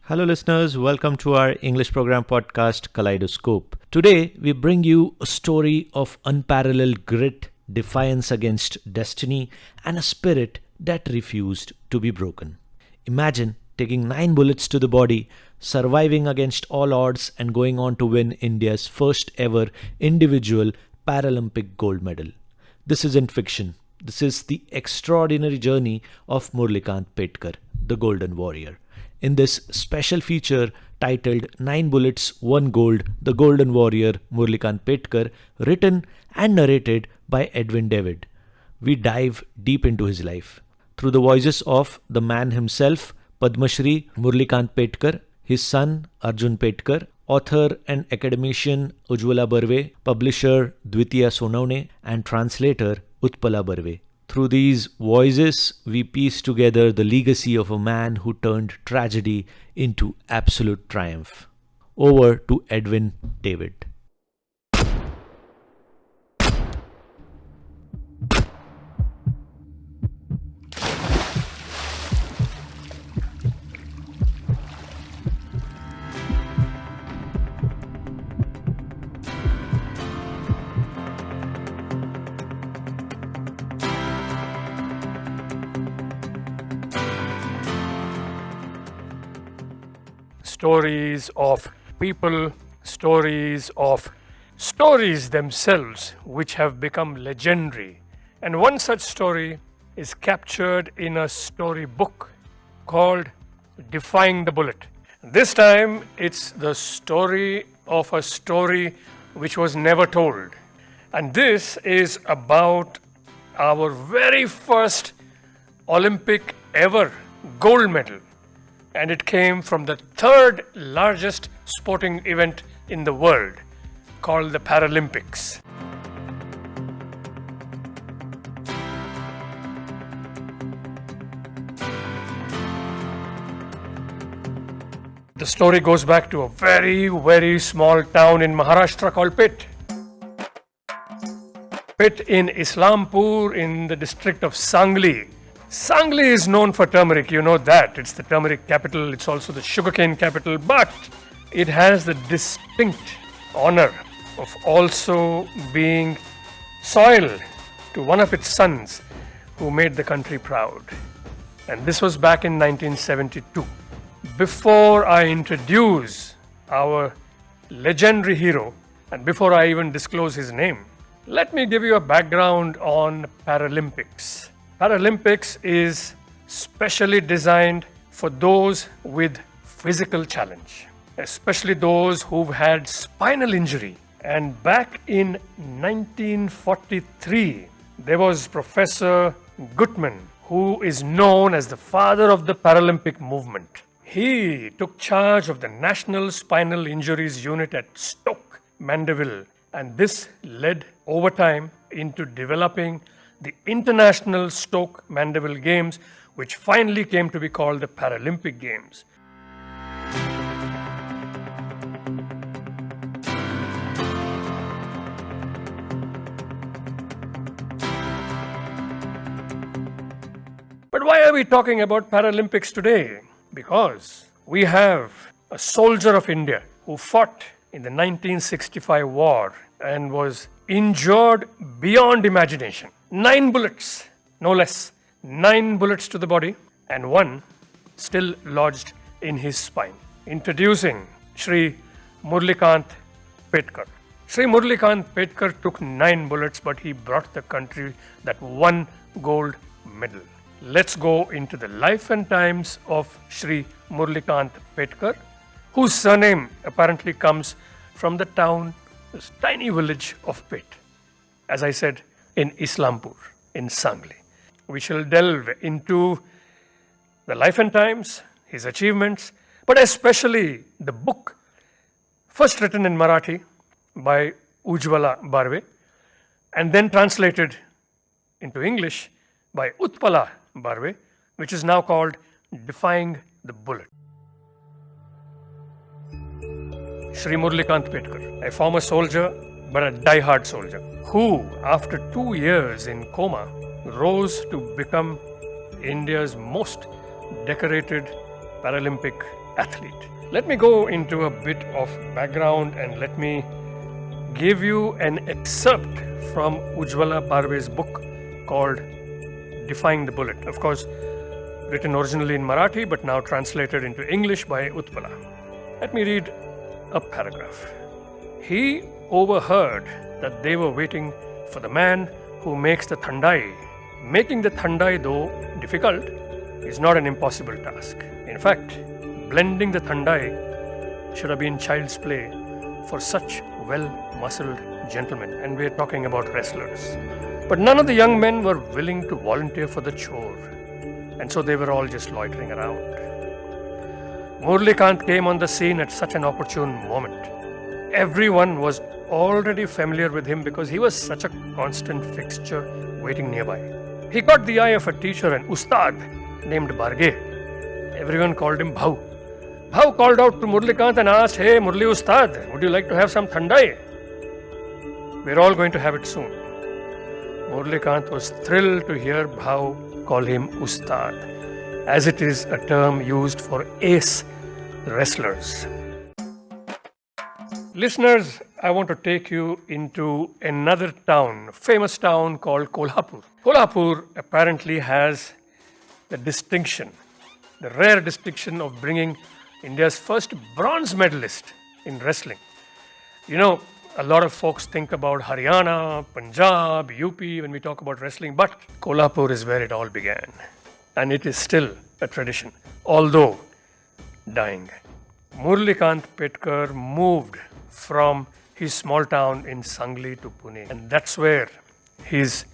Hello, listeners. Welcome to our English program podcast, Kaleidoscope. Today, we bring you a story of unparalleled grit, defiance against destiny, and a spirit that refused to be broken. Imagine taking 9 bullets to the body, surviving against all odds, and going on to win India's first ever individual Paralympic gold medal. This isn't fiction. This is the extraordinary journey of Murlikant Petkarr, the Golden Warrior. In this special feature titled 9 Bullets, 1 Gold, The Golden Warrior Murlikant Petkarr, written and narrated by Edwin David, we dive deep into his life. Through the voices of the man himself, Padma Shri Murlikant Petkarr, his son Arjun Petkarr, author and academician Ujjwala Barve, publisher Dwitiya Sonawane, and translator Utpala Barve. Through these voices, we piece together the legacy of a man who turned tragedy into absolute triumph. Over to Edwin David. Stories of people, stories of stories themselves which have become legendary. And one such story is captured in a storybook called Defying the Bullet. This time it's the story of a story which was never told. And this is about our very first Olympic ever gold medal. And it came from the third largest sporting event in the world, called the Paralympics. The story goes back to a very, very small town in Maharashtra called Pit. Pit in Islampur in the district of Sangli. Sangli is known for turmeric, you know that. It's the turmeric capital, it's also the sugarcane capital, but it has the distinct honor of also being soil to one of its sons who made the country proud. And this was back in 1972. Before I introduce our legendary hero, and before I even disclose his name, let me give you a background on Paralympics. Paralympics is specially designed for those with physical challenge, especially those who've had spinal injury. And back in 1943, there was Professor Gutman, who is known as the father of the Paralympic movement. He took charge of the National Spinal Injuries Unit at Stoke Mandeville, and this led over time into developing the International Stoke Mandeville Games, which finally came to be called the Paralympic Games. But why are we talking about Paralympics today? Because we have a soldier of India who fought in the 1965 war and was injured beyond imagination. 9 bullets, no less. 9 bullets to the body and 1 still lodged in his spine. Introducing Shri Murlikant Petkarr. Shri Murlikant Petkarr took 9 bullets, but he brought the country that 1 gold medal. Let's go into the life and times of Shri Murlikant Petkarr, whose surname apparently comes from the town, this tiny village of Pit. As I said, in Islampur, in Sangli. We shall delve into the life and times, his achievements, but especially the book First written in Marathi by Ujjwala Barve and then translated into English by Utpala Barve, which is now called Defying the Bullet. Shri Murlikant Petkarr, a former soldier but a die-hard soldier, who, after 2 years in coma, rose to become India's most decorated Paralympic athlete. Let me go into a bit of background and let me give you an excerpt from Ujjwala Barve's book called Defying the Bullet. Of course, written originally in Marathi but now translated into English by Utpala. Let me read a paragraph. He overheard that they were waiting for the man who makes the thandai. Making the thandai, though difficult, is not an impossible task. In fact, blending the thandai should have been child's play for such well-muscled gentlemen, and we're talking about wrestlers. But none of the young men were willing to volunteer for the chore, and so they were all just loitering around. Murlikant came on the scene at such an opportune moment. Everyone was already familiar with him because he was such a constant fixture waiting nearby. He caught the eye of a teacher, an ustad named Barve. Everyone called him Bhau. Bhau called out to Murlikant and asked, "Hey Murli Ustad, would you like to have some thandai? We're all going to have it soon." Murlikant was thrilled to hear Bhau call him Ustad, as it is a term used for ace wrestlers. Listeners, I want to take you into another town, famous town called Kolhapur. Kolhapur apparently has the distinction, the rare distinction of bringing India's first bronze medalist in wrestling. You know, a lot of folks think about Haryana, Punjab, UP when we talk about wrestling, but Kolhapur is where it all began. And it is still a tradition, although dying. Murlikant Petkarr moved from his small town in Sangli to Pune, and that's where his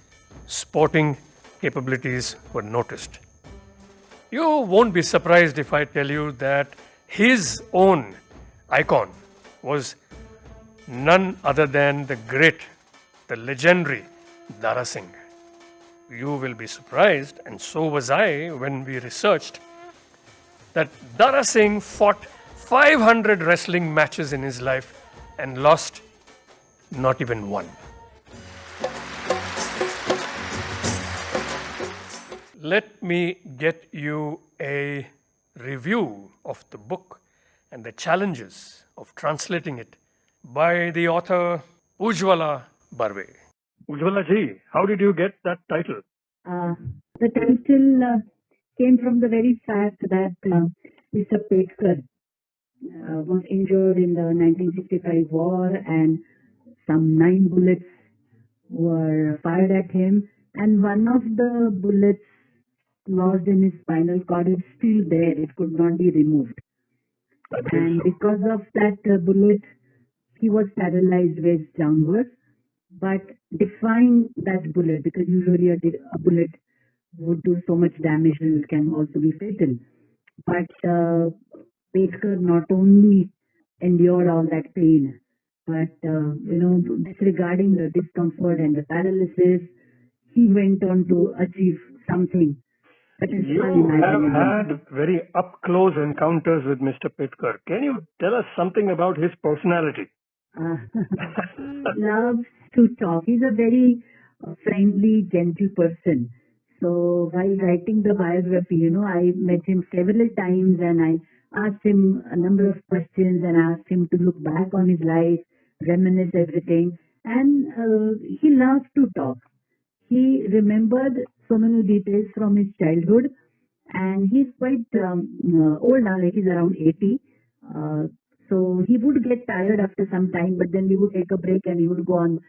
sporting capabilities were noticed. You won't be surprised if I tell you that his own icon was none other than the great, the legendary Dara Singh. You will be surprised, and so was I when we researched, that Dara Singh fought 500 wrestling matches in his life and lost not even one. Let me get you a review of the book and the challenges of translating it by the author Ujjwala Barve. Ujjwala ji, how did you get that title? The title came from the very fact that Mr. Petkar was injured in the 1965 war, and some 9 bullets were fired at him, and one of the bullets lodged in his spinal cord is still there. It could not be removed. And because of that bullet, he was paralyzed waist downwards. But defying that bullet, because usually a bullet would do so much damage and it can also be fatal. But Petkar not only endured all that pain, but disregarding the discomfort and the paralysis, he went on to achieve something that is You unimaginable. have had very up-close encounters with Mr. Petkar. Can you tell us something about his personality? He loves to talk. He's a very friendly, gentle person. So while writing the biography, I met him several times and I asked him a number of questions and asked him to look back on his life, reminisce everything. And he loved to talk. He remembered so many details from his childhood, and he's quite old now, like he's around 80. So he would get tired after some time, but then we would take a break and he would go on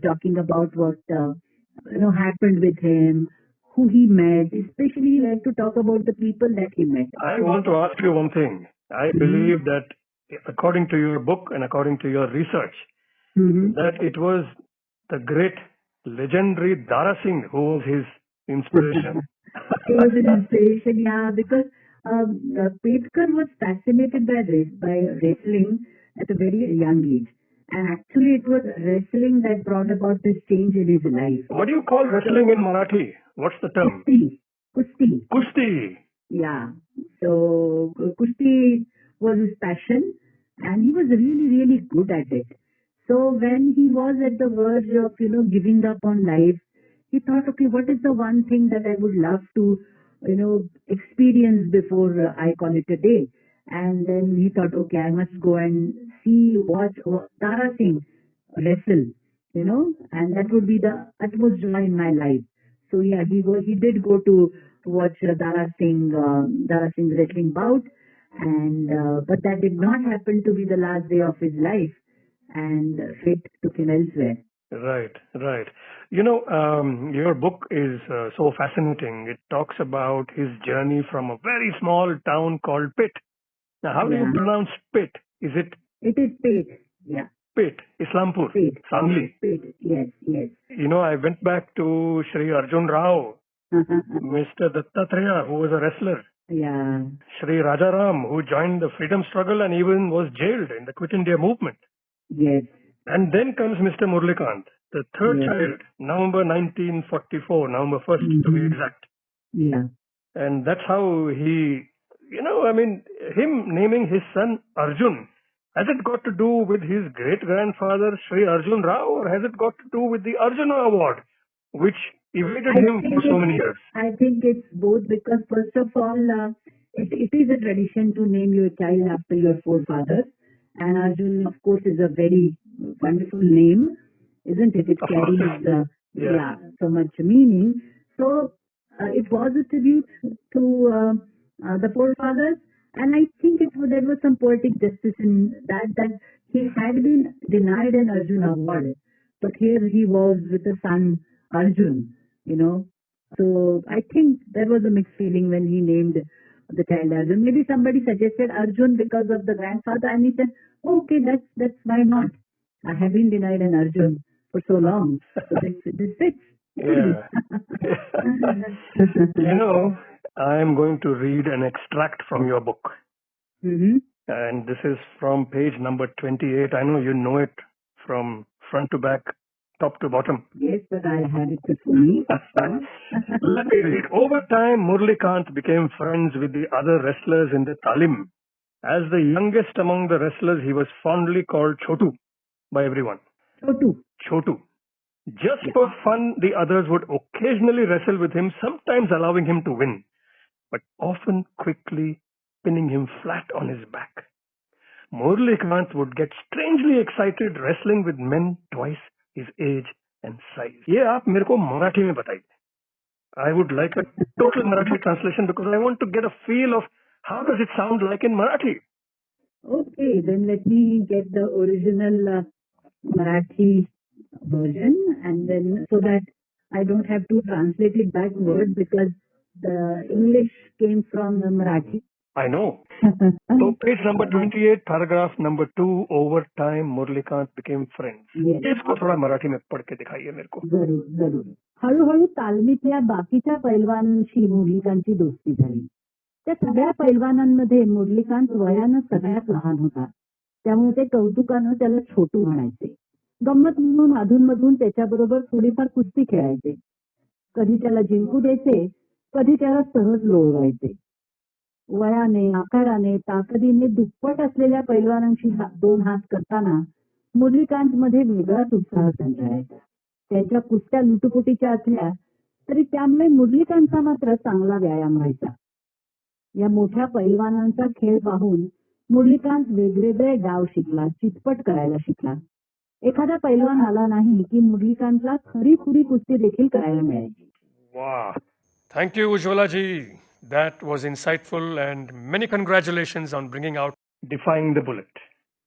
talking about what happened with him, who he met. Especially, he liked to talk about the people that he met. I want to ask you one thing. I believe that according to your book and according to your research, that it was the great legendary Dara Singh who was his inspiration. He was an inspiration, yeah, because Petkar was fascinated by wrestling at a very young age. And actually, it was wrestling that brought about this change in his life. What do you call wrestling in Marathi? What's the term? Kusti. Kusti. Kusti. Yeah. So Kusti was his passion, and he was really, really good at it. So when he was at the verge of, giving up on life, he thought, okay, what is the one thing that I would love to, experience before I call it a day? And then he thought, okay, I must go and watch Tara Singh wrestle, and that would be the utmost joy in my life. So yeah, he did go to watch Dara Singh's wrestling bout, and but that did not happen to be the last day of his life, and fate took him elsewhere. Right, right. Your book is so fascinating. It talks about his journey from a very small town called Pitt. Now, how do you pronounce Pitt? Is it? It is Pitt. Yeah. Pitt, Islampur, Pitt. Sangli. Pitt. Yes, yes. I went back to Shri Arjun Rao, Mr. Dattatreya, who was a wrestler. Yeah. Shri Rajaram, who joined the freedom struggle and even was jailed in the Quit India movement. Yes. And then comes Mr. Murlikant, the third child, November 1944, November 1st to be exact. Yeah. And that's how he, him naming his son Arjun, has it got to do with his great-grandfather Shri Arjun Rao, or has it got to do with the Arjuna Award, which evaded him for so many years? I think it's both, because first of all, it is a tradition to name your child after your forefathers. And Arjun, of course, is a very wonderful name, isn't it? It carries so much meaning. So it was a tribute to the forefathers, and I think there was some poetic justice in that he had been denied an Arjun award, but here he was with the son Arjun, So I think there was a mixed feeling when he named the child Arjun. Maybe somebody suggested Arjun because of the grandfather, and he said, okay, that's why not? I have been denied an Arjun for so long. So this fits. Yeah. I am going to read an extract from your book. Mm-hmm. And this is from page number 28. I know you know it from front to back, top to bottom. Yes, but I had it before me. Let me read. Over time, Murlikant became friends with the other wrestlers in the Talim. As the youngest among the wrestlers, he was fondly called Chotu by everyone. Chotu. Just for fun, the others would occasionally wrestle with him, sometimes allowing him to win, but often quickly pinning him flat on his back. Murlikant would get strangely excited wrestling with men twice his age and size. ये आप मेरे को मराठी में बताइए. I would like a total Marathi translation because I want to get a feel of how does it sound like in Marathi. Okay, then let me get the original Marathi version, and then so that I don't have to translate it backward, because the English came from the Marathi. I know. So page number 28, paragraph number 2, over time Murlikant became friends. Yes. इसको थोड़ा मराठी में पढ़ के दिखाइए मेरे को. जरूर जरूर. हळूहळू तालमीतल्या बाकीच्या पैलवानांशी मुरलीकांतची दोस्ती झाली. त्या सगळ्या पैलवानांमध्ये मुरलीकांत वयानं सगळ्यात लहान होता, त्यामुळे ते कौतुकानं त्याला छोटू म्हणायचे. गंमत म्हणून अधूनमधून त्याच्याबरोबर थोडीफार कुस्ती खेळायचे. कधी त्याला जिंकू द्यायचे, कधी त्याला सहज लोळवायचे. वयाने, आकाराने, ताकदीने दुप्पट असलेल्या पैलवानांशी दोन हात करताना मुरलीकांत मध्ये वेगळाच उत्साह संचारायचा. त्यांच्या कुस्त्या लुटुपुटीच्या असल्या तरी त्यामुळे मुरलीकांतचा मात्र चांगला व्यायाम व्हायचा. या मोठ्या पैलवानांचा खेळ पाहून मुरलीकांत वेगवेगळे डाव शिकला, चितपट करायला शिकला. एखादा पैलवान आला नाही की मुरलीकांतला खरी कुस्ती देखील करायला मिळायची. Wow. Thank you, Ujjwala ji. That was insightful, and many congratulations on bringing out Defying the Bullet.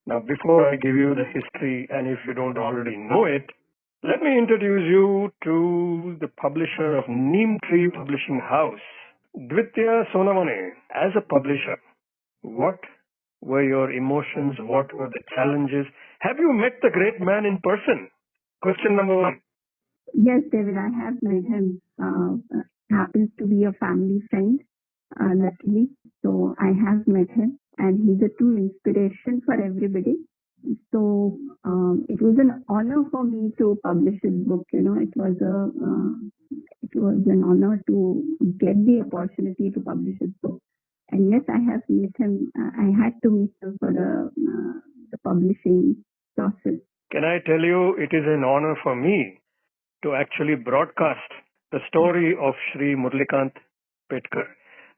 Now, before I give you the history, and if you don't already know it, let me introduce you to the publisher of Neem Tree Publishing House, Dwitiya Sonawane. As a publisher, what were your emotions? What were the challenges? Have you met the great man in person? Question number 1. Yes, David, I have met him. Happens to be a family friend, luckily. So I have met him, and he's a true inspiration for everybody. So it was an honor for me to publish his book. It was an honor to get the opportunity to publish his book. And yes, I have met him. I had to meet him for the publishing process. Can I tell you, it is an honor for me to actually broadcast the story of Shri Murlikant Petkarr.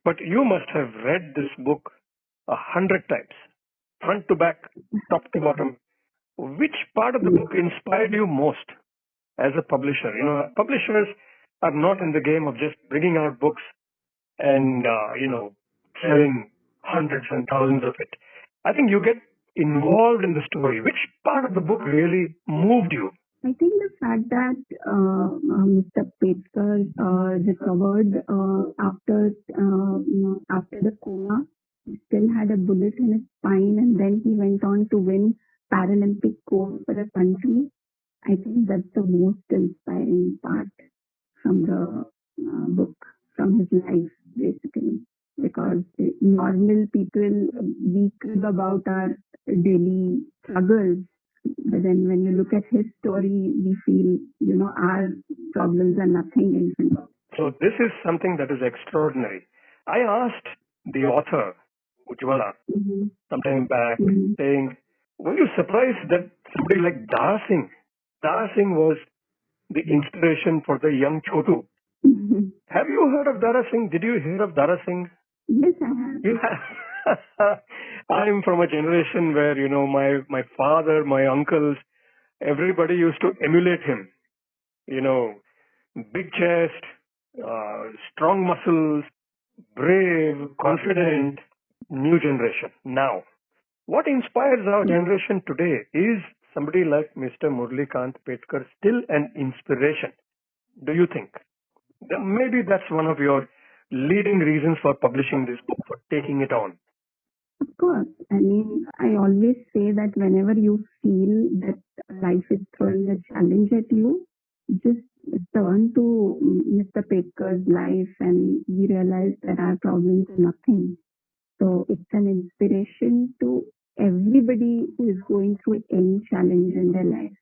But you must have read this book 100 times, front to back, top to bottom. Which part of the book inspired you most as a publisher? Publishers are not in the game of just bringing out books and, selling hundreds and thousands of it. I think you get involved in the story. Which part of the book really moved you? I think the fact that Mr. Petkar recovered after the coma, he still had a bullet in his spine, and then he went on to win Paralympic gold for the country. I think that's the most inspiring part from the book, from his life, basically. Because normal people, we crib about our daily struggles. But then when you look at his story, we feel, our problems are nothing in front of us. So this is something that is extraordinary. I asked the author, Ujjwala, sometime back, saying, were you surprised that somebody like Dara Singh was the inspiration for the young Chotu? Have you heard of Dara Singh? Did you hear of Dara Singh? Yes, I have. You have. I'm from a generation where, my father, my uncles, everybody used to emulate him. Big chest, strong muscles, brave, confident, new generation. Now, what inspires our generation today is somebody like Mr. Murlikant Petkarr still an inspiration. Do you think? Maybe that's one of your leading reasons for publishing this book, for taking it on. Of course. I mean, I always say that whenever you feel that life is throwing a challenge at you, just turn to Mr. Petkar's life and we realize that our problems are nothing. So it's an inspiration to everybody who is going through any challenge in their life.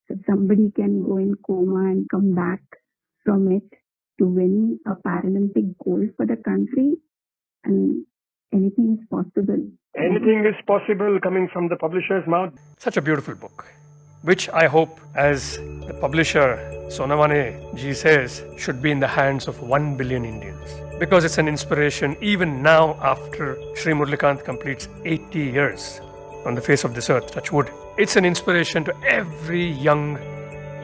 So somebody can go in coma and come back from it to win a Paralympic gold for the country, and anything is possible. Anything is possible coming from the publisher's mouth. Such a beautiful book, which I hope, as the publisher Sonawane ji says, should be in the hands of 1 billion Indians. Because it's an inspiration even now after Shri Murlikant completes 80 years on the face of this earth, touch wood. It's an inspiration to every young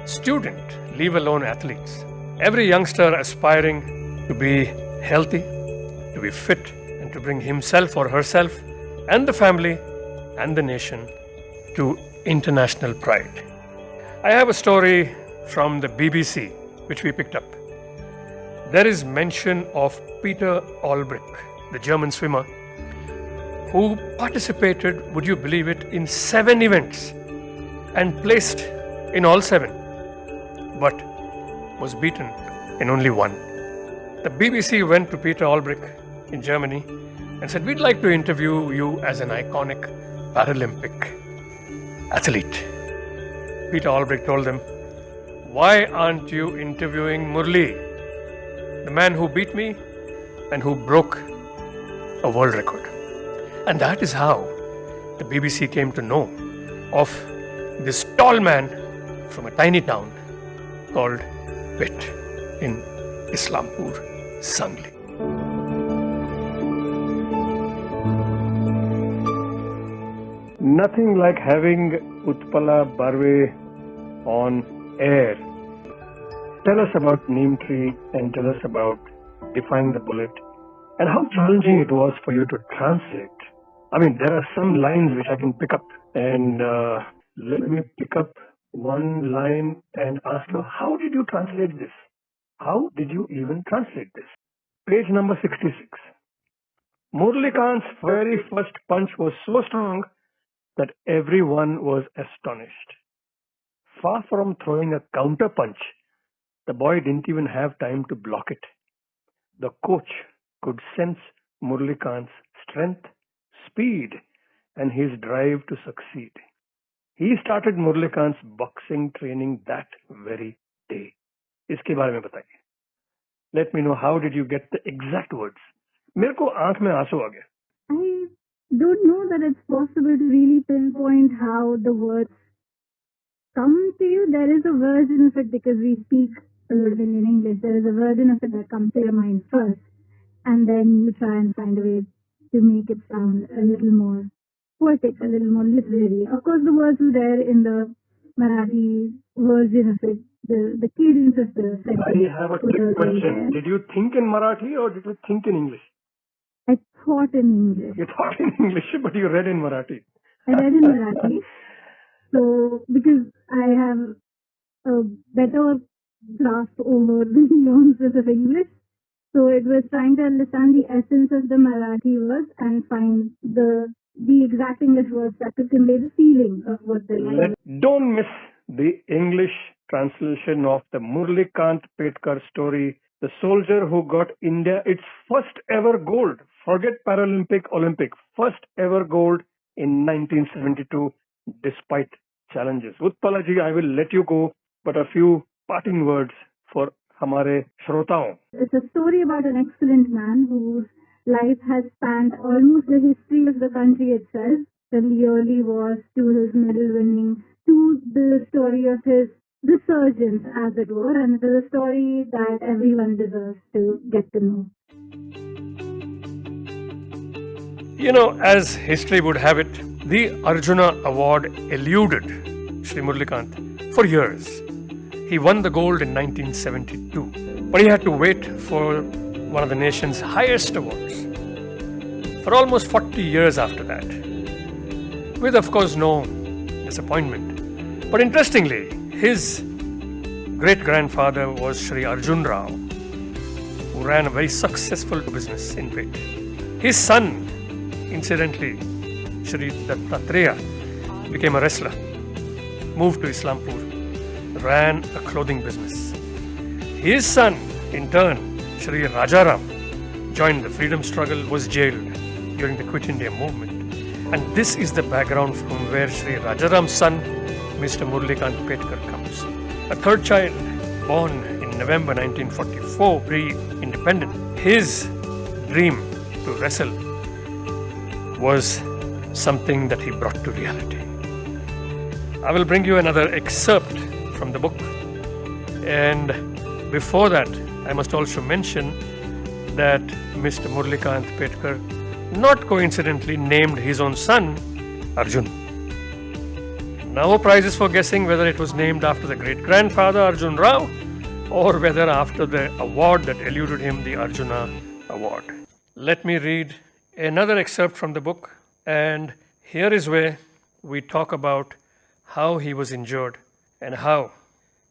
student, leave alone athletes. Every youngster aspiring to be healthy, to be fit, and to bring himself or herself and the family and the nation to international pride. I have a story from the BBC which we picked up. There is mention of Peter Olbrich, the German swimmer, who participated, would you believe it, in 7 events and placed in all 7, but was beaten in only 1. The BBC went to Peter Olbrich in Germany and said, we'd like to interview you as an iconic Paralympic athlete. Peter Olbrich told them, why aren't you interviewing Murli, the man who beat me and who broke a world record? And that is how the BBC came to know of this tall man from a tiny town called Pet in Islampur, Sangli. Nothing like having Utpala Barve on air. Tell us about Neem Tree and tell us about Defying the Bullet and how challenging it was for you to translate. I mean, there are some lines which I can pick up, and let me pick up one line and ask you, how did you translate this? How did you even translate this? Page number 66. Murlikant's very first punch was so strong that everyone was astonished. Far from throwing a counter punch, the boy didn't even have time to block it. The coach could sense Murlikant's strength, speed, and his drive to succeed. He started Murlikant's boxing training that very day. इसके बारे में बताइए. Let me know, how did you get the exact words? मेरे को आंख में आंसू आ गया. I don't know that it's possible to really pinpoint how the words come to you. There is a version of it because we speak a little bit in English. There is a version of it that comes to your mind first, and then you try and find a way to make it sound a little more poetic, a little more literary. Of course, the words were there in the Marathi version of it. The cadence of the sentence. I have a quick question. Did you think in Marathi or did you think in English? I thought in English. You thought in English, but you read in Marathi. I read in Marathi. So, because I have a better grasp over the nuances of English, so it was trying to understand the essence of the Marathi words and find the exact English words that could convey the feeling of what the line. Don't miss the English translation of the Murlikant Petkarr story, the soldier who got India its first ever gold. Forget Paralympic, Olympic. First ever gold in 1972, despite challenges. Utpala ji, I will let you go, but a few parting words for hamare shrotaon. It's a story about an excellent man whose life has spanned almost the history of the country itself, from the early wars to his medal winning, to the story of his resurgence, as it were, and it is a story that everyone deserves to get to know. You know, as history would have it, the Arjuna award eluded Shri Murlikant for years. He won the gold in 1972, but he had to wait for one of the nation's highest awards for almost 40 years after that, with of course no disappointment. But interestingly, his great-grandfather was Shri Arjun Rao, who ran a very successful business in Pune. His son, incidentally, Shri Dattatreya, became a wrestler, moved to Islampur, ran a clothing business. His son, in turn, Shri Rajaram, joined the freedom struggle, was jailed during the Quit India movement. And this is the background from where Shri Rajaram's son, Mr. Murlikant Petkarr, comes. A third child, born in November 1944, pre-independent. His dream to wrestle was something that he brought to reality. I will bring you another excerpt from the book. And before that, I must also mention that Mr. Murlikant Petkarr, not coincidentally, named his own son Arjun. No prizes for guessing whether it was named after the great-grandfather Arjun Rao or whether after the award that eluded him, the Arjuna Award. Let me read another excerpt from the book, and here is where we talk about how he was injured and how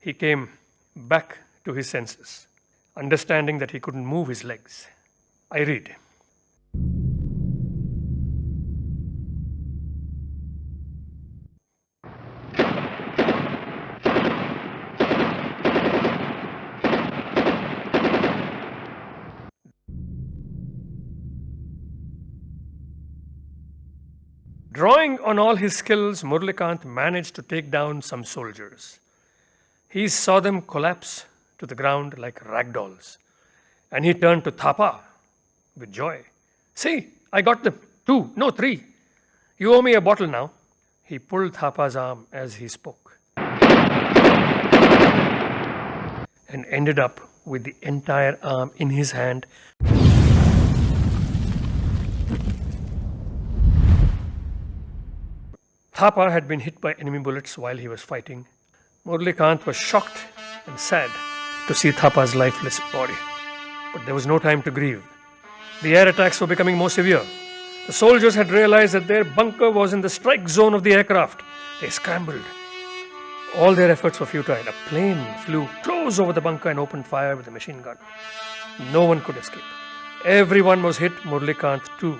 he came back to his senses, understanding that he couldn't move his legs. I read. Drawing on all his skills, Murlikant managed to take down some soldiers. He saw them collapse to the ground like ragdolls, and he turned to Thapa with joy. See, I got them. 2, no 3. You owe me a bottle now. He pulled Thapa's arm as he spoke and ended up with the entire arm in his hand. Thapa had been hit by enemy bullets while he was fighting. Murlikant was shocked and sad to see Thapa's lifeless body. But there was no time to grieve. The air attacks were becoming more severe. The soldiers had realized that their bunker was in the strike zone of the aircraft. They scrambled. All their efforts were futile. A plane flew close over the bunker and opened fire with a machine gun. No one could escape. Everyone was hit, Murlikant too.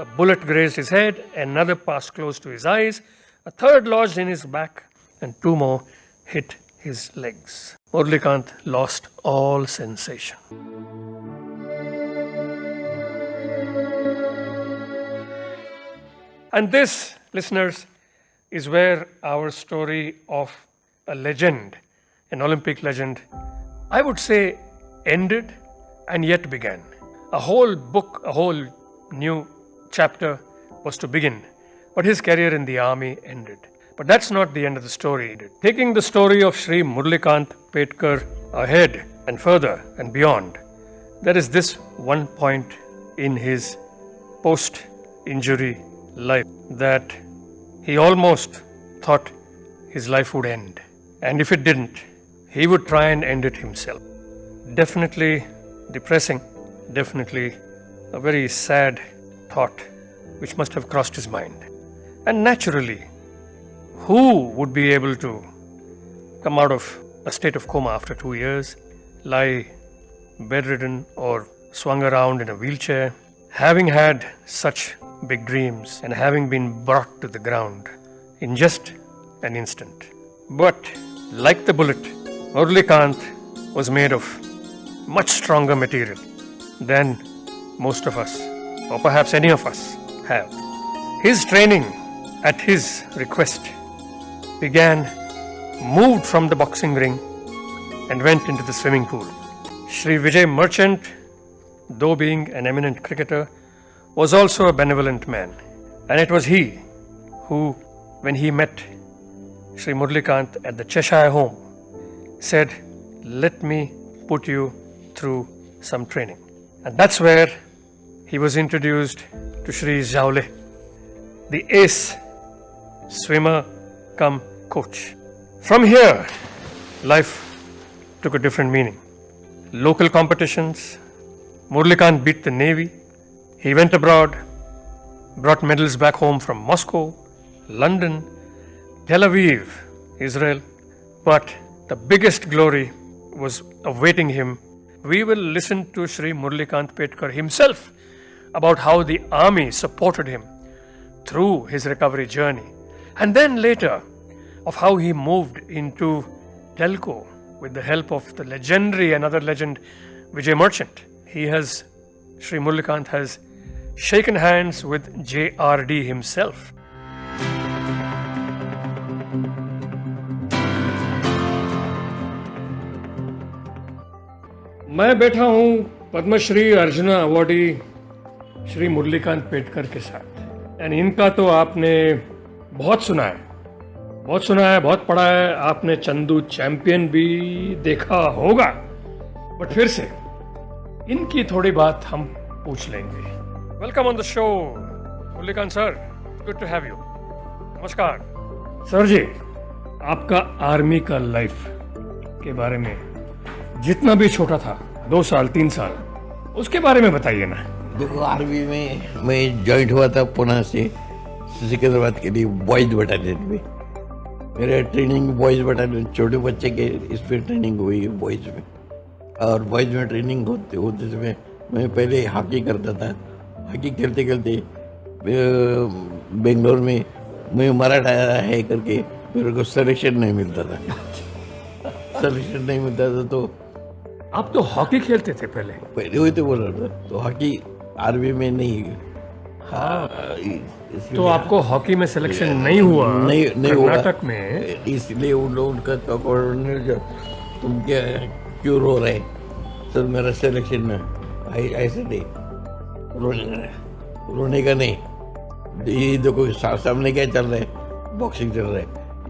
A bullet grazed his head, another passed close to his eyes, a third lodged in his back, and 2 more hit his legs. Murlikant lost all sensation. And this, listeners, is where our story of a legend, an Olympic legend, I would say ended and yet began. A whole book, a whole new chapter was to begin, but his career in the army ended. But that's not the end of the story. Taking the story of Shri Murlikant Petkarr ahead and further and beyond, there is this one point in his post-injury life that he almost thought his life would end. And if it didn't, he would try and end it himself. Definitely depressing, definitely a very sad thought which must have crossed his mind. And naturally, who would be able to come out of a state of coma after 2 years, lie bedridden or swung around in a wheelchair, having had such big dreams and having been brought to the ground in just an instant? But like the bullet, Murlikant was made of much stronger material than most of us, or perhaps any of us, have. His training, at his request, moved from the boxing ring and went into the swimming pool. Shri Vijay Merchant, though being an eminent cricketer, was also a benevolent man. And it was he who, when he met Shri Murlikant at the Cheshire home, said, "Let me put you through some training." And that's where he was introduced to Shri Jaule, the ace swimmer come coach. From here, life took a different meaning. Local competitions, Murlikant beat the Navy. He went abroad, brought medals back home from Moscow, London, Tel Aviv, Israel. But the biggest glory was awaiting him. We will listen to Shri Murlikant Petkarr himself about how the army supported him through his recovery journey. And then later, of how he moved into Telco with the help of the legendary, another legend, Vijay Merchant. Shri Murlikant has shaken hands with JRD himself. मैं बैठा हूँ Padmashri Arjun awardee Shri Murlikant Petkar के साथ। And इनका तो आपने बहुत सुना है, बहुत पढ़ा है। आपने चंदू चैंपियन भी देखा होगा, बट फिर से इनकी थोड़ी बात हम पूछ लेंगे। Welcome on the show Murlikant sir, good to have you. नमस्कार सर जी। आपका आर्मी का लाइफ के बारे में जितना भी छोटा था, 2 साल 3 साल, उसके बारे में बताइए ना। देखो, आर्मी में मैं ज्वाइंट हुआ था पुणे से सिकंदराबाद के लिए बॉयज बटालियन में। मेरा ट्रेनिंग बॉयज बटालियन, छोटे बच्चे के इस पर ट्रेनिंग हुई है बॉयज में। और बॉयज में ट्रेनिंग होते समय मैं पहले हॉकी करता था। हॉकी खेलते खेलते बेंगलोर में मैं मराठा है करके मेरे को सिलेक्शन नहीं मिलता था। तो आप तो हॉकी खेलते थे पहले वही तो बोल रहा था। तो हॉकी आर्मी में नहीं। हाँ, तो आपको हॉकी में सिलेक्शन नहीं हुआ? नहीं कर्नाटक में। इसलिए उनका तो तुम क्या क्यों रो रहे? तो मेरा सिलेक्शन में ऐसे नहीं, रोने का नहीं। ये देखो सामने क्या चल रहा है, बॉक्सिंग चल रहा है।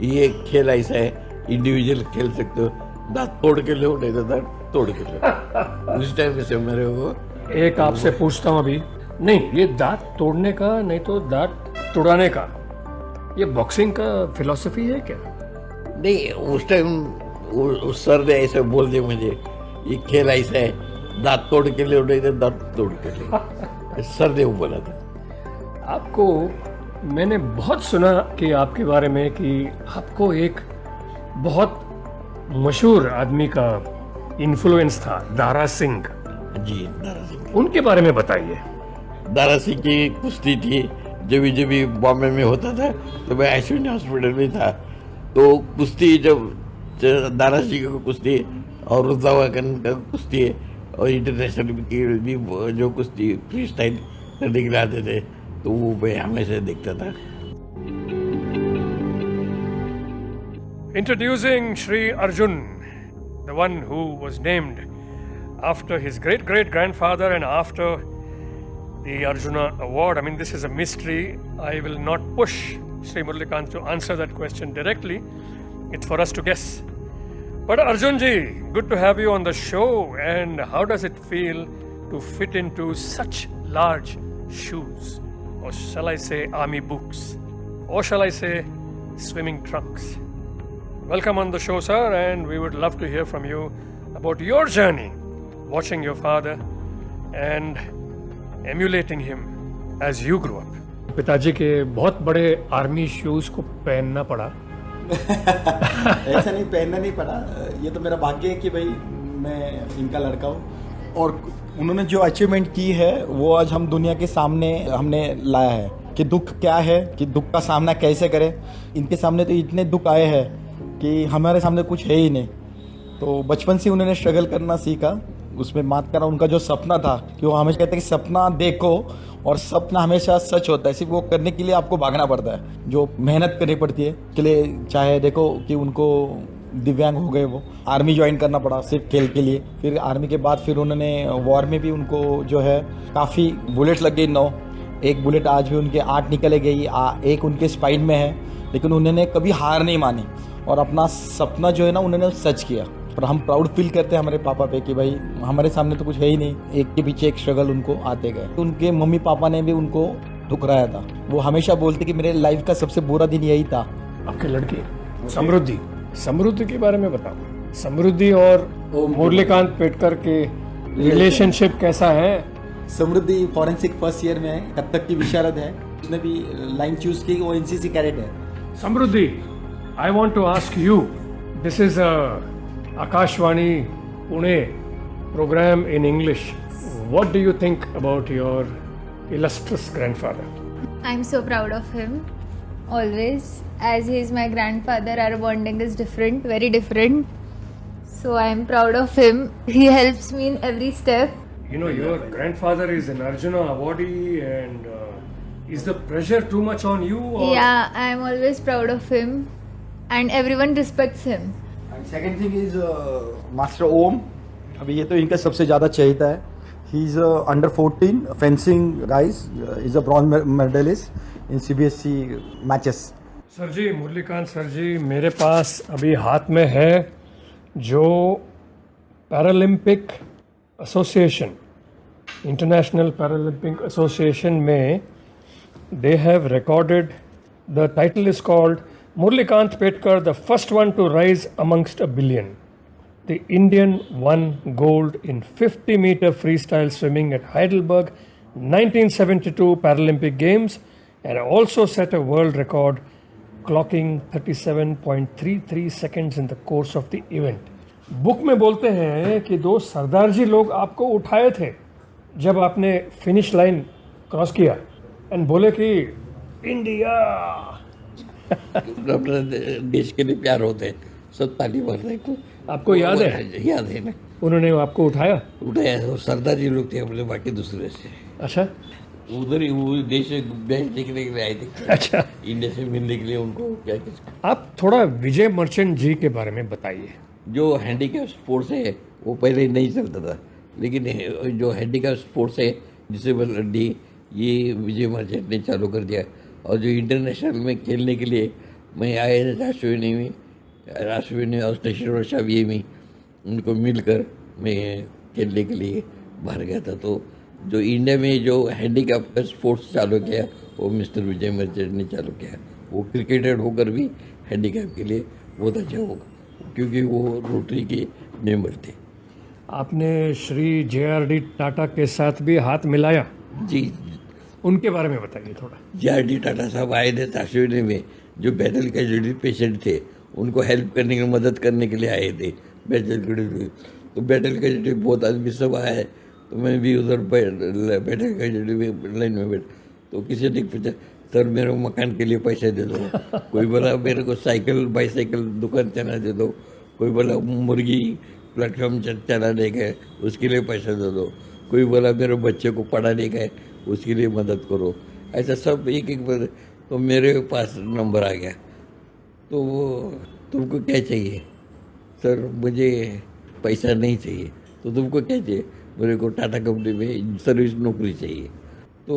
ये खेल ऐसा है, इंडिविजुअल खेल सकते हो। दांत तोड़ के लो, नहीं तो दांत तोड़ के लो। उस टाइम से मेरे को एक आपसे पूछता हूँ अभी, नहीं ये दांत तोड़ने का नहीं तो दांत तोड़ाने का, ये बॉक्सिंग का फिलॉसफी है क्या? नहीं, उस टाइम उस सर ने ऐसे बोल दिया मुझे, ये खेल ऐसा है, दांत तोड़ के ले, नहीं तो दांत तोड़ के ले। सर ने वो बोला था। आपको मैंने बहुत सुना कि आपके बारे में कि आपको एक बहुत मशहूर आदमी का इन्फ्लुएंस था, दारा सिंह जी। दारा सिंह, उनके बारे में बताइए। दारा सिंह की कुश्ती थी। जब बॉम्बे में होता था तो मैं अश्विनी हॉस्पिटल में था। तो कुश्ती, जब दारा सिंह की कुश्ती और रुद्रवा का कुश्ती है, और इंटरनेशनल की भी जो कुश्ती फ्री स्टाइल करने के लिए आते थे, तो वो मैं हमेशा देखता था। Introducing Shri Arjun, the one who was named after his great great grandfather and after the Arjuna Award. I mean, this is a mystery. I will not push Shri Murlikant to answer that question directly. It's for us to guess. But Arjun ji, good to have you on the show. And how does it feel to fit into such large shoes? Or shall I say army boots? Or shall I say swimming trunks? Welcome on the show, sir, and we would love to hear from you about your journey watching your father and emulating him as you grew up. पिताजी के बहुत बड़े army shoes को पहनना पड़ा. ऐसा नहीं, पहनना नहीं पड़ा. ये तो मेरा भाग्य है कि भाई मैं इनका लड़का हूँ और उन्होंने जो अचीवमेंट की है वो आज हम दुनिया के सामने हमने लाया है कि दुख क्या है, कि दुख का सामना कैसे करें. इनके सामने तो इतने दुख आए हैं कि हमारे सामने कुछ है ही नहीं. तो बचपन से उन्होंने स्ट्रगल करना सीखा, उसमें मात करना. उनका जो सपना था कि वो हमेशा कहते हैं कि सपना देखो और सपना हमेशा सच होता है, सिर्फ वो करने के लिए आपको भागना पड़ता है, जो मेहनत करनी पड़ती है के लिए. चाहे देखो कि उनको दिव्यांग हो गए, वो आर्मी ज्वाइन करना पड़ा सिर्फ खेल के लिए. फिर आर्मी के बाद फिर उन्होंने वॉर में भी उनको जो है काफ़ी बुलेट्स लग गई 9. एक बुलेट आज भी उनके 8 निकले गई, एक उनके स्पाइन में है. लेकिन उन्होंने कभी हार नहीं मानी और अपना सपना जो है ना उन्होंने सच किया. और हम प्राउड फील करते हैं हमारे पापा पे कि भाई हमारे सामने तो कुछ है ही नहीं, एक के पीछे एक स्ट्रगल उनको आते गए. उनके मम्मी पापा ने भी उनको ठुकराया था. वो हमेशा बोलते कि मेरे लाइफ का सबसे बुरा दिन यही था. आपके लड़की समृद्धि के बारे में बताओ. समृद्धि और मुरलीकांत पेटकर के रिलेशनशिप कैसा है? समृद्धि फॉरेंसिक फर्स्ट ईयर में है, कथक की विशारद है. उसने भी लाइन चूज की, वो एनसीसी कैडेट है. Samriddhi, I want to ask you, this is Akashvani Pune program in English. What do you think about your illustrious grandfather? I'm so proud of him. Always. As he is my grandfather, our bonding is different, very different. So I am proud of him. He helps me in every step. You know, your grandfather is an Arjuna awardee, and is the pressure too much on you? Or? Yeah, I am always proud of him. And everyone respects him. Second thing is master Om. अभी ये तो इनका सबसे ज़्यादा चहेता है. He is under 14 fencing guys, is a bronze medallist in CBSE matches. Sir ji, Murlikant sir ji, मेरे पास अभी हाथ में है जो Paralympic association, international Paralympic association में they have recorded, the title is called Murlikant Petkarr, the first one to rise amongst a billion. The Indian won gold in 50-meter freestyle swimming at Heidelberg 1972 Paralympic Games and also set a world record, clocking 37.33 seconds in the course of the event. Book में बोलते हैं कि दो सरदार जी लोग आपको उठाए थे जब आपने फिनिश लाइन क्रॉस किया एंड बोले कि इंडिया. अपने देश के लिए प्यार होते हैं, सब ताली मारने को. आपको याद है? याद है ना. उन्होंने आपको उठाया वो सरदार जी लोग थे अपने, बाकी दूसरे से. अच्छा, उधर ही वो देश मैच देखने के लिए आए थे. अच्छा, इंडिया से मिलने के लिए उनको क्या. आप थोड़ा विजय मर्चेंट जी के बारे में बताइए. जो हैंडीकैप स्पोर्ट्स है वो पहले नहीं चलता था, लेकिन जो हैंडीकैप स्पोर्ट्स है डिसेबल डी, ये विजय मर्चेंट ने चालू कर दिया. और जो इंटरनेशनल में खेलने के लिए मैं आए राष्ट्रवीय और स्टेशन शाविये में उनको मिलकर मैं खेलने के लिए बाहर गया था. तो जो इंडिया में जो हैंडीकैप का स्पोर्ट्स चालू किया वो मिस्टर विजय मर्चेंट ने चालू किया. वो क्रिकेटर होकर भी हैंडीकैप के लिए बहुत अच्छा होगा, क्योंकि वो रोटरी के मेंबर थे. आपने श्री JRD टाटा के साथ भी हाथ मिलाया? जी, उनके बारे में बताइए थोड़ा. JRD टाटा साहब आए थे ताशविने में, जो बैटल कैजुअलिटी पेशेंट थे उनको हेल्प करने की, मदद करने के लिए आए थे बैटल कैजुअलिटी. तो बैटल कैजुअलिटी बहुत आदमी सब आया है, तो मैं भी उधर बैटल कैजुअलिटी लाइन में बैठ. तो किसी ने पूछा, सर मेरे मकान के लिए पैसे दे दो. कोई बोला मेरे को साइकिल बाईसाइकिल दुकान चला दे दो. कोई बोला मुर्गी प्लेटफॉर्म चलाने का है उसके लिए पैसा दे दो. कोई बोला मेरे बच्चे को पढ़ाने का है उसके लिए मदद करो. ऐसा सब एक एक बार. तो मेरे पास नंबर आ गया. तो तुमको क्या चाहिए? सर मुझे पैसा नहीं चाहिए. तो तुमको क्या चाहिए? मेरे को टाटा कंपनी में सर्विस नोकरी चाहिए. तो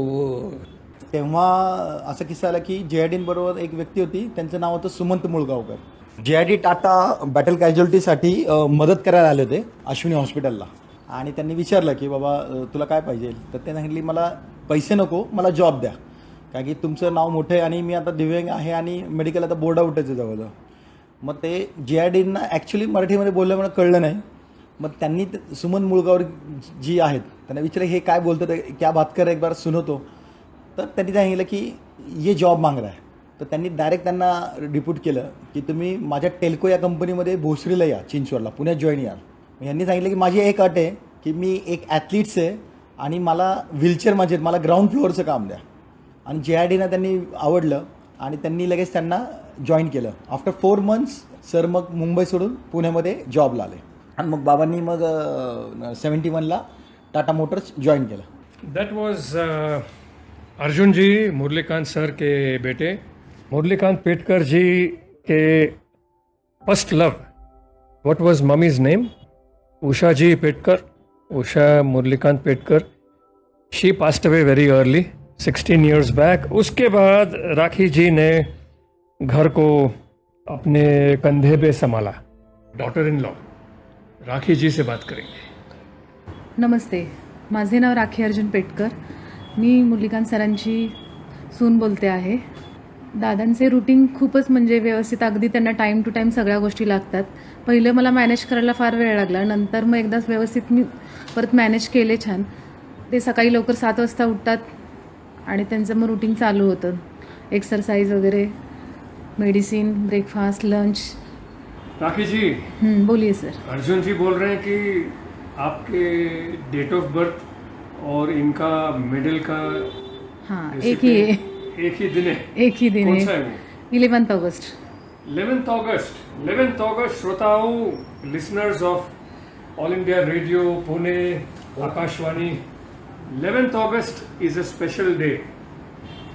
तेव्हा असा किस्सा आला की JID बरोबर एक व्यक्ती होती, त्यांचं नाव होतं सुमंत मुळगावकर. JID टाटा बॅटल कॅज्युअल्टीसाठी मदत करायला आले होते अश्विनी हॉस्पिटलला. आणि त्यांनी विचारलं की बाबा तुला काय पाहिजे? तर ते सांगितली मला पैसे नको, मला जॉब द्या, कारण की तुमचं नाव मोठं आहे आणि मी आता दिव्यांग आहे आणि मेडिकल आता बोर्ड आउटच आहे जवळजवळ. मग ते JIDना ॲक्च्युली मराठीमध्ये बोललं मला कळलं नाही. मग त्यांनी सुमन मुळगावर जी आहेत त्यांना विचारलं हे काय बोलतं, क्या बात कर, एक बार सुनो तो. तर त्यांनी सांगितलं की ये जॉब माग रहा है. तर त्यांनी डायरेक्ट त्यांना डिप्यूट केलं की तुम्ही माझ्या टेल्को या कंपनीमध्ये भोसरीला या, चिंचवडला, पुण्यात जॉईन या. यांनी सांगितलं की माझी एक अट आहे की मी एक ॲथलीट्स आहे आणि मला व्हीलचेअर माझे, मला ग्राउंड फ्लोअरचं काम द्या. आणि JIDना त्यांनी आवडलं आणि त्यांनी लगेच त्यांना जॉईन केलं. आफ्टर 4 months सर मग मुंबई सोडून पुण्यामध्ये जॉबला आले. आणि मग बाबांनी मग 71ला टाटा मोटर्स जॉईन केलं. That was Arjun ji, Murlikant sir के बेटे, मुरलीकांत पेटकर जी के first love. What was mummy's name? Usha ji Petkar, Usha Murlikant Petkar. She passed away very early, 16 years back. उसके बाद राखी जी ने घर को अपने कंधे पे संभाला. डॉटर इन लॉ राखी जी से बात करेंगे. नमस्ते, माझे नाव राखी अर्जुन पेटकर. मी मुरलीकांत सरांची सून बोलते आहे. दादांचे रुटीन खूपच म्हणजे व्यवस्थित, अगदी त्यांना टाईम टू टाईम सगळ्या गोष्टी लागतात. पहिलं मला मॅनेज करायला फार वेळ लागला, नंतर मग एकदाच व्यवस्थित मी परत मॅनेज केले छान. ते सकाळी लवकर 7 वाजता उठतात आणि त्यांचं मग रुटीन चालू होतं, एक्सरसाइज वगैरे, मेडिसिन, ब्रेकफास्ट, लंच. राखी जी, बोलिए सर. अर्जुन जी बोल रहे हैं कि आपके डेट ऑफ बर्थ और इनका मेडल का हाँ एक ही है, एक ही दिन है. एक ही दिन कौन सा है, है वो? 11 अगस्त. 11th August. 11th August, श्रोताओं, listeners of All India Radio Pune, Akashvani, 11th August is a special day.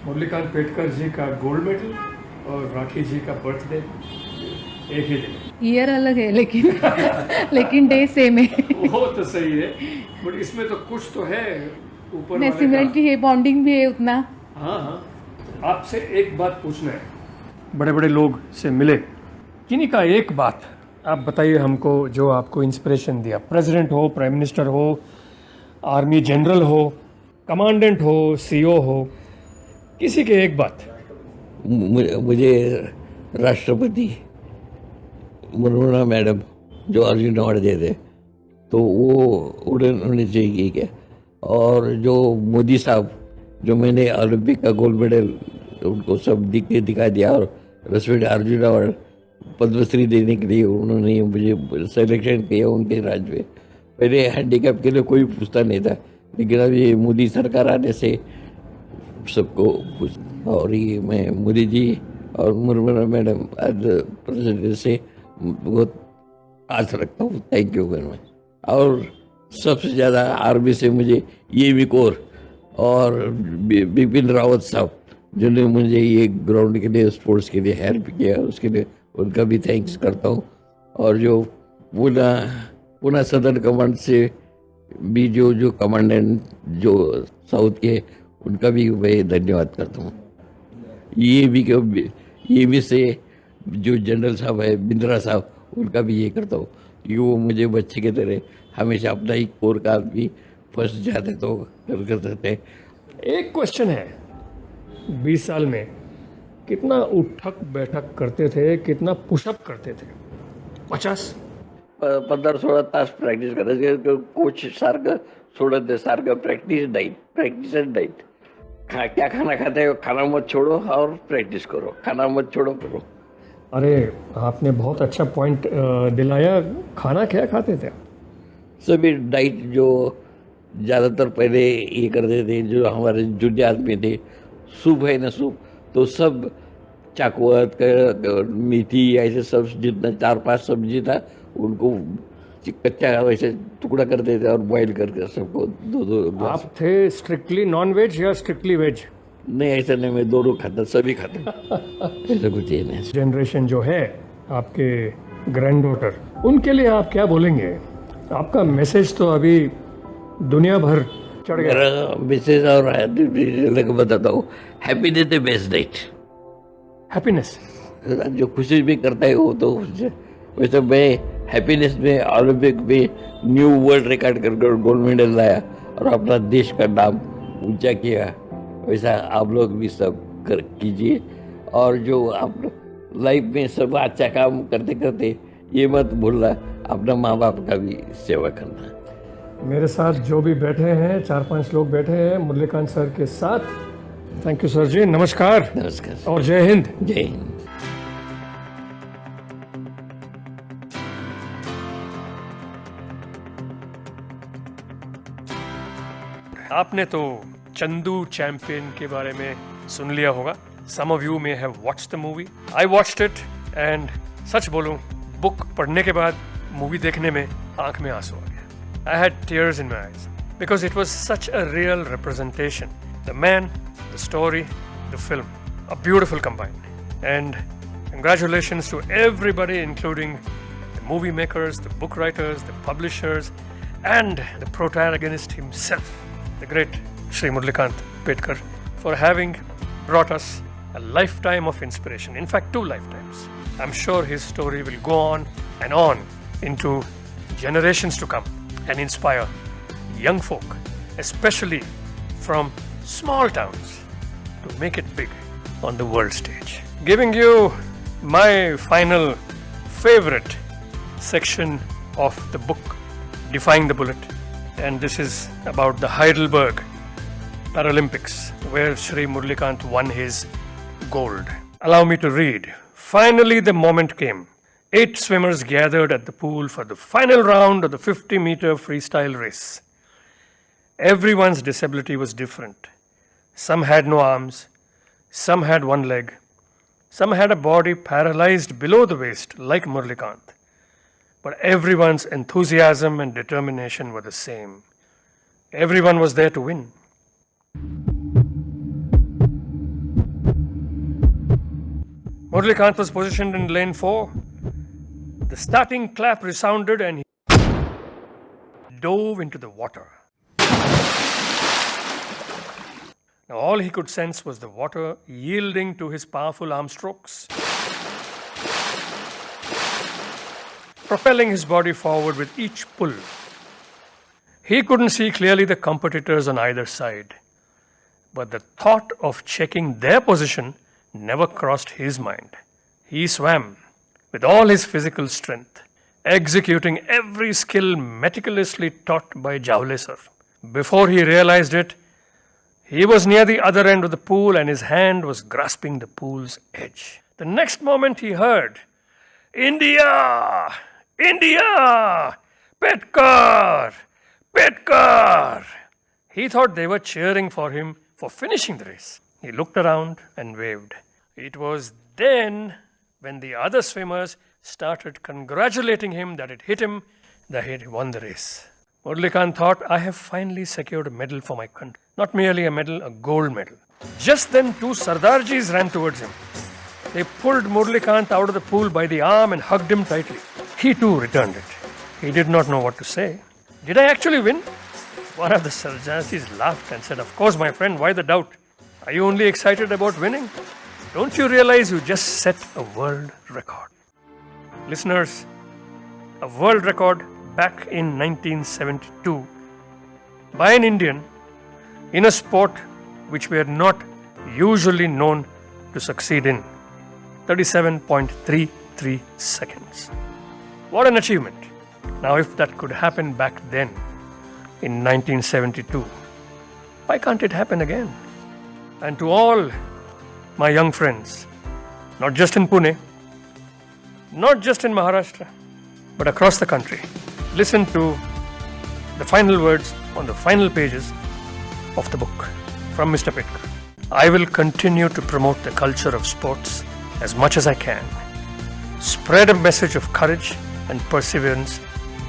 Murlikant Petkar ji का गोल्ड मेडल और राखी जी का बर्थडे एक ही दिन. ईयर अलग है लेकिन लेकिन डे सेम है. वो तो सही है, बट इसमें तो कुछ तो है ऊपर वाले का. सिमिलरिटी है, बॉन्डिंग भी है उतना. हाँ हाँ. आपसे एक बात पूछना है, बड़े बड़े लोग से मिले, किन्हीं का एक बात आप बताइए हमको जो आपको इंस्पिरेशन दिया. प्रेसिडेंट हो, प्राइम मिनिस्टर हो, आर्मी जनरल हो, कमांडेंट हो, CEO हो, किसी के एक बात. मुझे राष्ट्रपति मनोरमा मैडम जो अर्जुन अवार्ड देते, तो वो उन्होंने चाहिए क्या. और जो मोदी साहब, जो मैंने ओलंपिक का गोल्ड मेडल उनको सब दिखा दिया, और रेस्पेक्ट अर्जुन अवार्ड, पद्मश्री देने के लिए उन्होंने मुझे सिलेक्शन किया उनके राज्य में. पहले हैंडीकैप के लिए कोई पूछता नहीं था, लेकिन अब ये मोदी सरकार आने से सबको पूछ. और ये मैं मोदी जी और मुर्मू मैडम आज प्रेसिडेंट से बहुत आस रखता हूँ. Thank you very much. और सबसे ज़्यादा आर्मी से मुझे ये भी कोर और बिपिन रावत साहब, जिन्होंने मुझे ये ग्राउंड के लिए, स्पोर्ट्स के लिए हेल्प किया, उसके लिए उनका भी थैंक्स करता हूँ. और जो पुणे सदर्न कमांड से भी जो कमांडेंट जो साउथ के, उनका भी मैं धन्यवाद करता हूँ. ये भी से जो जनरल साहब है, बिंद्रा साहब, उनका भी ये करता हूँ कि वो मुझे बच्चे की तरह हमेशा अपना ही कोर का भी फंस जाते तो कर सकते. एक क्वेश्चन है, 20 साल में कितना उठक बैठक करते थे, कितना पुशअप करते थे? 50? 15-16 तास प्रॅक्टिस करायचे. कोच सारखं सोडत नाही, सारखं प्रॅक्टिस एंड डाईट. क्या खाना खाते हो, खाना मत छोड़ो और प्रैक्टिस करो, खाना मत छोड़ो करो. अरे आपने बहुत अच्छा पॉइंट दिलाया. खाना क्या खाते थे? सभी डाइट जो ज़्यादातर पहले ये करते थे, जो हमारे जूनियर आदमी थे, सूप है ना, सूप तो सब चाकवत, मेथी, ऐसे सब जितना 4-5 सब्जी था उनको कच्चा वैसे टुकड़ा करते थे और बॉईल करके सबको 2-2 ग्लास. आप थे स्ट्रिक्टली नॉन वेज या स्ट्रिक्टली वेज? नहीं, ऐसा नहीं, मैं दोनों खाता, सभी खाता. ऐसा कुछ ये नहीं. जनरेशन जो है आपके ग्रैंडडॉटर, उनके लिए आप क्या बोलेंगे? आपका मैसेज तो अभी दुनिया भर चढ़ गया। मेरा मिसेज और लगे बताता हूँ, happiness the best right. Happiness जो खुशी भी करता है वो तो वैसे मैं हैप्पीनेस में ओलंपिक में न्यू वर्ल्ड रिकॉर्ड कर गोल्ड मेडल लाया और अपना देश का नाम ऊंचा किया, वैसा आप लोग भी सब कर कीजिए। और जो आप लाइफ में सब अच्छा काम करते करते ये मत भूलना अपना माँ बाप का भी सेवा करना। मेरे साथ जो भी बैठे हैं, 4-5 लोग बैठे हैं मुरलीकांत सर के साथ। थैंक यू सर जी, नमस्कार। नमस्कार और जय हिंद। जय हिंद। आपने तो चंदू चैंपियन के बारे में सुन लिया होगा। Some of you may have watched the movie. I watched it and सच बोलूं, बुक पढ़ने के बाद मूवी देखने में आंख में आंसू आ गया। I had tears in my eyes because it was such a real representation. The man, the story, the film, a beautiful combine. And congratulations to everybody, including the movie makers, the book writers, the publishers, and the protagonist himself, the great Shri Murlikant Petkarr, for having brought us a lifetime of inspiration. In fact, 2 lifetimes. I'm sure his story will go on into generations to come and inspire young folk, especially from small towns, to make it big on the world stage. Giving you my final favorite section of the book, Defying the Bullet, and this is about the Heidelberg Paralympics, where Shri Murlikant won his gold. Allow me to read. Finally, the moment came. 8 swimmers gathered at the pool for the final round of the 50-meter freestyle race. Everyone's disability was different. Some had no arms, some had one leg, some had a body paralyzed below the waist like Murlikant. But everyone's enthusiasm and determination were the same. Everyone was there to win. Murlikant was positioned in lane 4. The starting clap resounded and he dove into the water. Now all he could sense was the water yielding to his powerful arm strokes, propelling his body forward with each pull. He couldn't see clearly the competitors on either side, but the thought of checking their position never crossed his mind. He swam with all his physical strength, executing every skill meticulously taught by Jawle sir. Before he realized it, he was near the other end of the pool and his hand was grasping the pool's edge. The next moment he heard, "India! India! Petkar! Petkar!" He thought they were cheering for him for finishing the race. He looked around and waved. It was then when the other swimmers started congratulating him that he had won the race. Murlikant thought, "I have finally secured a medal for my country." Not merely a medal, a gold medal. Just then 2 Sardarjis ran towards him. They pulled Murlikant out of the pool by the arm and hugged him tightly. He too returned it. He did not know what to say. "Did I actually win?" One of the Sardarjis laughed and said, "Of course, my friend, why the doubt? Are you only excited about winning? Don't you realize you just set a world record?" Listeners, a world record back in 1972 by an Indian in a sport which we are not usually known to succeed in. 37.33 seconds. What an achievement. Now, if that could happen back then in 1972, why can't it happen again? And to all my young friends, not just in Pune, not just in Maharashtra, but across the country, listen to the final words on the final pages of the book from Mr. Petkar. "I will continue to promote the culture of sports as much as I can, spread a message of courage and perseverance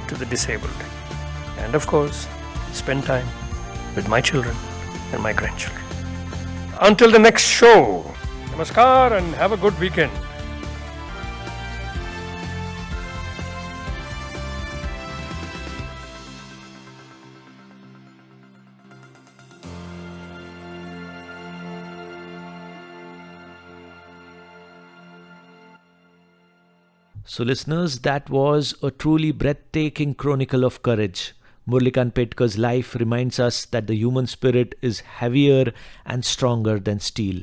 to the disabled, and of course, spend time with my children and my grandchildren. Until the next show, namaskar and have a good weekend." So, listeners, that was a truly breathtaking chronicle of courage. Murlikant Petkar's life reminds us that the human spirit is heavier and stronger than steel.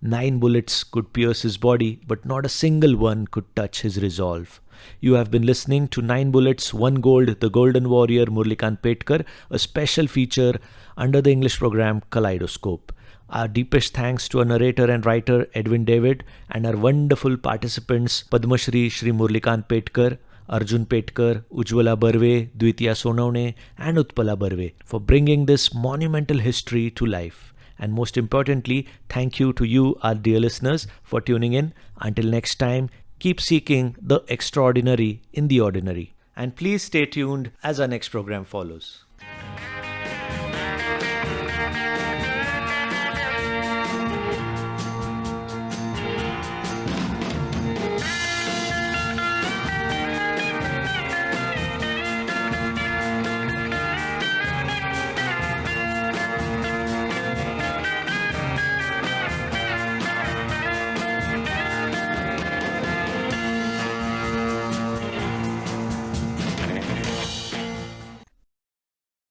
9 bullets could pierce his body, but not a single one could touch his resolve. You have been listening to 9 Bullets, 1 Gold, The Golden Warrior Murlikant Petkarr, a special feature under the English program Kaleidoscope. Our deepest thanks to our narrator and writer Edwin David and our wonderful participants Padma Shri Murlikant Petkarr, Arjun Petkar, Ujjwala Barve, Dwitiya Sonawane and Utpala Barve for bringing this monumental history to life. And most importantly, thank you to you, our dear listeners, for tuning in. Until next time, keep seeking the extraordinary in the ordinary. And please stay tuned as our next program follows.